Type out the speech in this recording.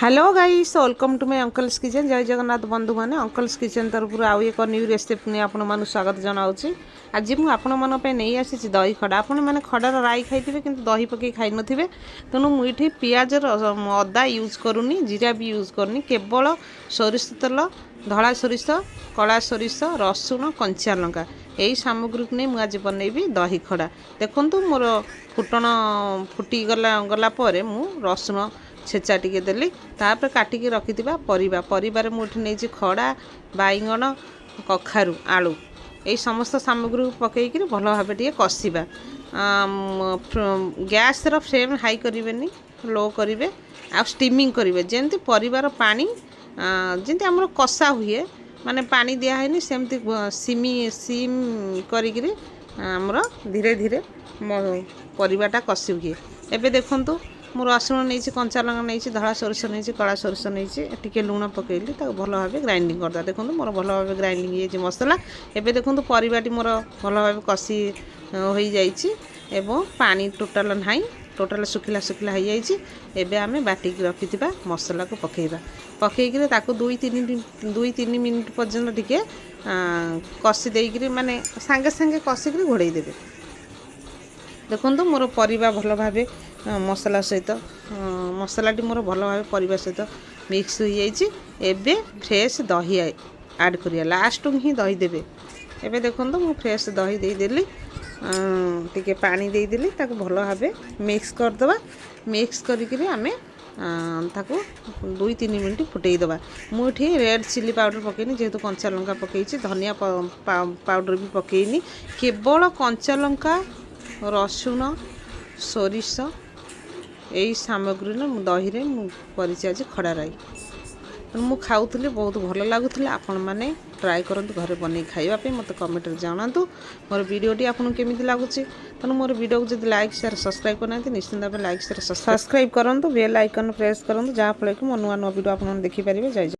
Hello guys welcome to my uncle's kitchen. जय जगन्नाथ बंधु मैंने अंकल्स किचन तरफ आउ एक न्यू रेसिपी नहीं आपन स्वागत जनाऊँगी। आज मुझे आपण नहीं आसी दही खड़ा। आपण मैंने खड़ार राई खाई कि दही पकई खाई न तेणु मुझे पियाज अदा यूज करूनी, जीरा भी यूज करनी, केवल सोरिष तेल, धला सोरिष, कला सोरिष, रसुण, कंचा लंका यही सामग्री को नहीं मुझे आज बनैबी दही खड़ा। देखूँ मोर फुटण फुटी गला मु रसुण छेचा टिके देली, तापर काटिकी रखिथिबा परिबार मुठी नहीं खड़ा, बाइगण, कखारू, आलू यही समस्त सामग्री पकईकि भल भाव टे कषा। गैस फ्लेम हाई करें, लो करेंगे, आ स्टीमिंग करेंगे जमी परिबार पानी जमी आम कषा हुए माने पानी दिहनी सेमती सिम करी आमर धीरे धीरे परिबाटा कषि हुए। एबे देखंतु मु रसुण नहीं, कंचा लंका नहीं, धला सोरिष नहीं, कला सोरिष नहीं, टिके लुण पकईली भल भाव ग्राइंडिंग करदा। देखो मोर भल भाव ग्राइंडिंग ये मसला। एबे देखो परिबाटी मोर भल भाव कषि हो जाइए, पानी टोटाल ना, टोटाल सुखिला सुखिला हो जाइए। एबे आमे बाटिक रखिथिबा मसला को पकेइबा, पकईकि ताको 2-3 मिनिट पर्यंत टिके कषि देइकि माने सांगे सांगे कषिक घोड़े देबे। देखो मोर परिबा भल भाव मसला सहित मसलाटी मोर भल भाव परिबा सहित मिक्स हो जाइए। एबे फ्रेश दही ऐड करिया, लास्ट ही दही देबे। एबे देखो मु फ्रेश दही देदेली, टिके पानी देदेली, ताको भल भाव मिक्स करदबा। मिक्स करिकि आमे ताको 2-3 मिनिट फुटेईदबा। मुझे रेड चिली पाउडर पकईनी, जेहेतु कंचा लंका पकई, धनिया पाउडर भी पकईनी, केवल कंचा लंका, रसुण, सोरिष यही सामग्री दही में आज खड़ा राई मु खाऊली, बहुत भल लगुला। आपण मैंने ट्राए करंतु घरे बन खाइबा मत कमेंट जनातु। मोर वीडियोटी आपको केमी लगुच, तेणु मोर वीडियो को जब लाइक शेयर सब्सक्राइब करना निश्चित भाव लाइक शेयर सब्सक्राइब करूँ, बेल आइकन प्रेस करूँ, जहाँफल कि मो नुआ नुआ वीडियो आप देखिपारे। जय